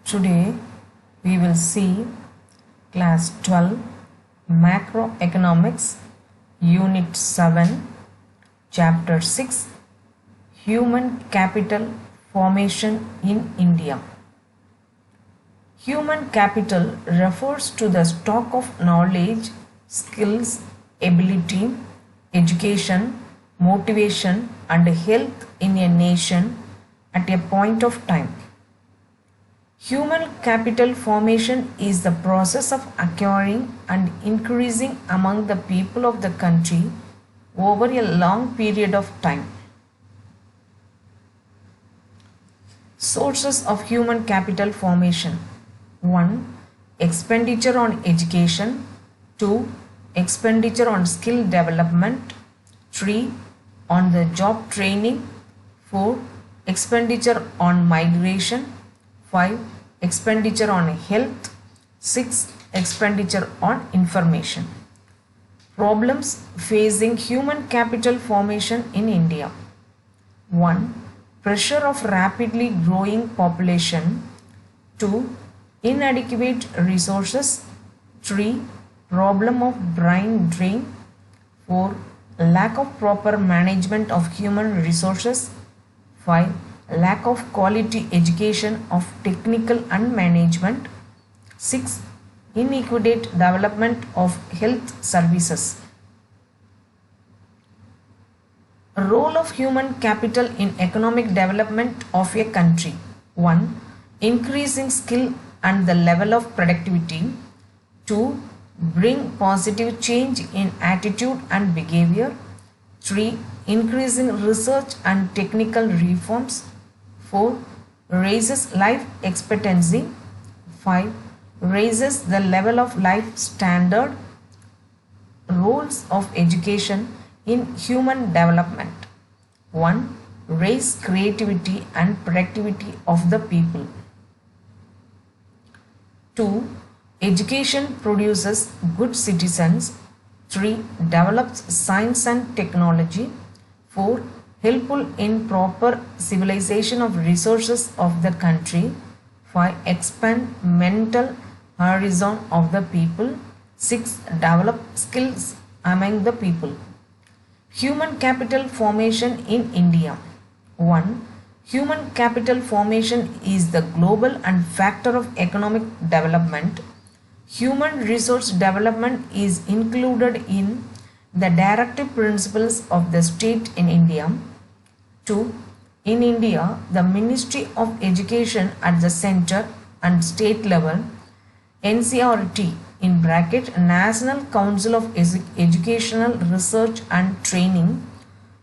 Today we will see class 12 macroeconomics unit 7 chapter 6 human capital formation in India. Human capital refers to the stock of knowledge, skills, ability, education, motivation and health in a nation at a point of time. Human capital formation is the process of acquiring and increasing among the people of the country over a long period of time. Sources of human capital formation: 1. Expenditure on education. 2. Expenditure on skill development. 3. On the job training. 4. Expenditure on migration. 5. Expenditure on health. 6. Expenditure on information. Problems facing human capital formation in India. 1. Pressure of rapidly growing population. 2. Inadequate resources. 3. Problem of brain drain. 4. Lack of proper management of human resources. 5. Lack of quality education of technical and management. 6. Inadequate development of health services. Role of human capital in economic development of a country. 1. Increasing skill and the level of productivity. 2. Bring positive change in attitude and behavior. 3. Increasing research and technical reforms. 4. Raises life expectancy. 5. Raises the level of life standard. Roles of education in human development. 1. Raise creativity and productivity of the people. 2. Education produces good citizens. 3. Develops science and technology. 4. Helpful in proper civilization of resources of the country. 5. Expand mental horizon of the people. 6. Develop skills among the people. Human capital formation in India. 1. Human capital formation is the global and factor of economic development. Human resource development is included in the directive principles of the state in India. 2. In India, the Ministry of Education at the center and state level, NCRT in bracket National Council of Educational Research and Training,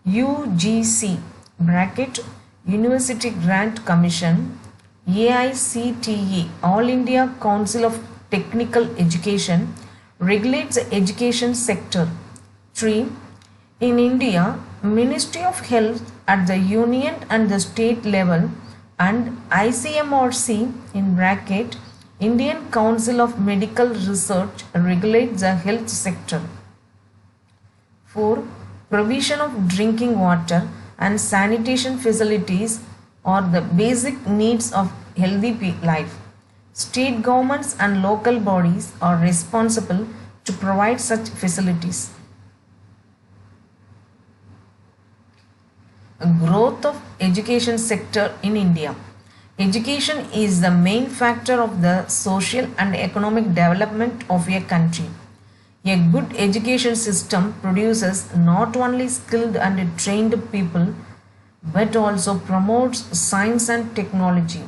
UGC bracket University Grant Commission, AICTE All India Council of Technical Education regulates the education sector. 3. In India, Ministry of Health at the union and the state level and ICMRC in bracket Indian Council of Medical Research regulates the health sector. 4. Provision of drinking water and sanitation facilities are the basic needs of healthy life. State governments and local bodies are responsible to provide such facilities. Growth of education sector in India. Education is the main factor of the social and economic development of a country. A good education system produces not only skilled and trained people but also promotes science and technology.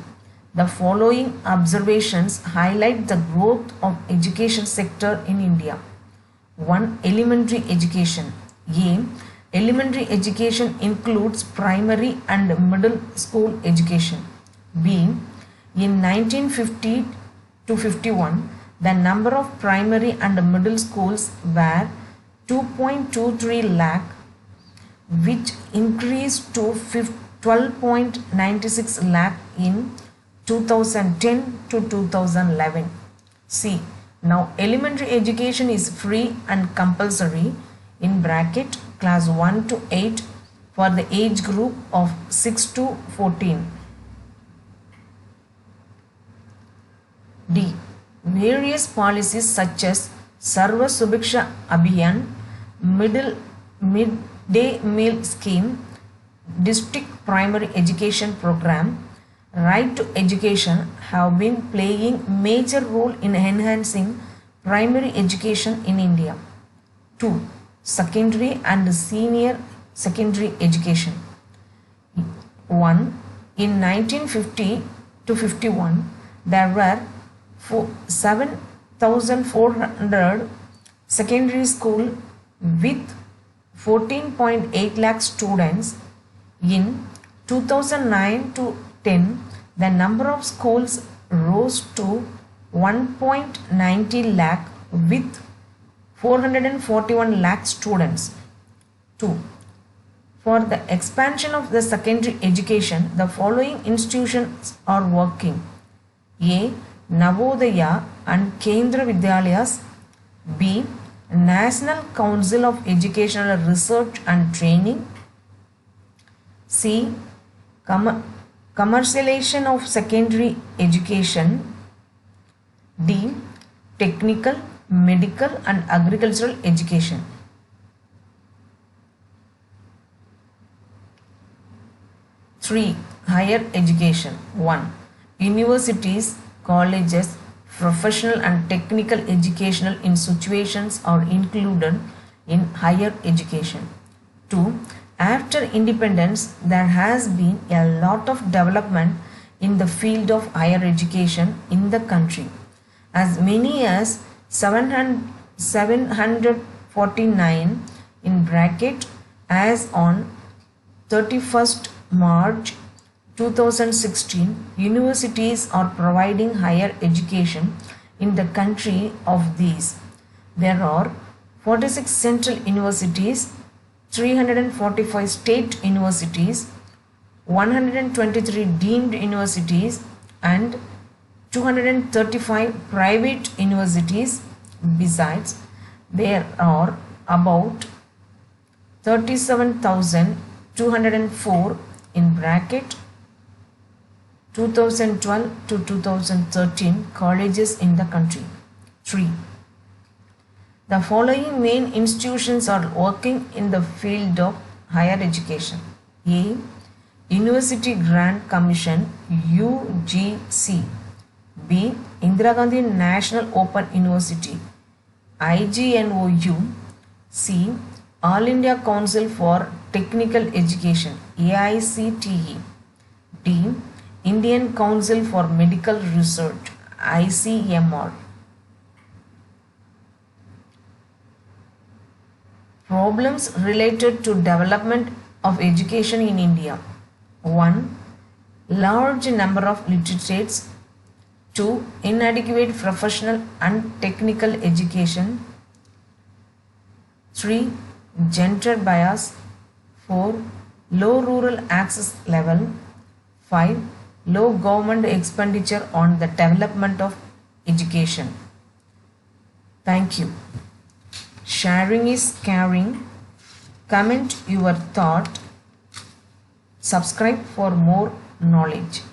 The following observations highlight the growth of education sector in India. 1. Elementary education. A. Elementary education includes primary and middle school education. B. In 1950 to 51, the number of primary and middle schools were 2.23 lakh, which increased to 12.96 lakh in 2010 to 2011. C. Now elementary education is free and compulsory in bracket class 1 to 8 for the age group of 6 to 14. D. Various policies such as Sarva Subiksha Abhiyan, Midday Meal Scheme, District Primary Education Program, Right to Education have been playing major role in enhancing primary education in India. 2. Secondary and senior secondary education. 1. In 1950 to 51, there were 7,400 secondary school with 14.8 lakh students. In 2009 to 10, the number of schools rose to 1.90 lakh with 441 lakh students. 2. For the expansion of the secondary education, the following institutions are working. A. Navodaya and Kendra Vidyalayas. B. National Council of Educational Research and Training. C. Commercialization of secondary education. D. Technical, medical and agricultural education. Three. Higher education. 1. Universities, colleges, professional and technical educational institutions are included in higher education. 2. After independence, there has been a lot of development in the field of higher education in the country. As many as 749 in bracket as on 31st March 2016, universities are providing higher education in the country. Of these, there are 46 central universities, 345 state universities, 123 deemed universities and 235 private universities. Besides, there are about 37,204 in bracket 2012 to 2013 colleges in the country. 3. The following main institutions are working in the field of higher education. A. University Grant Commission UGC. B. Indira Gandhi National Open University IGNOU. C. All India Council for Technical Education AICTE. D. Indian Council for Medical Research ICMR. Problems related to development of education in India. 1. Large number of literates. 2. Inadequate professional and technical education. 3. Gender bias. 4. Low rural access level. 5. Low government expenditure on the development of education. Thank you. Sharing is caring. Comment your thought. Subscribe for more knowledge.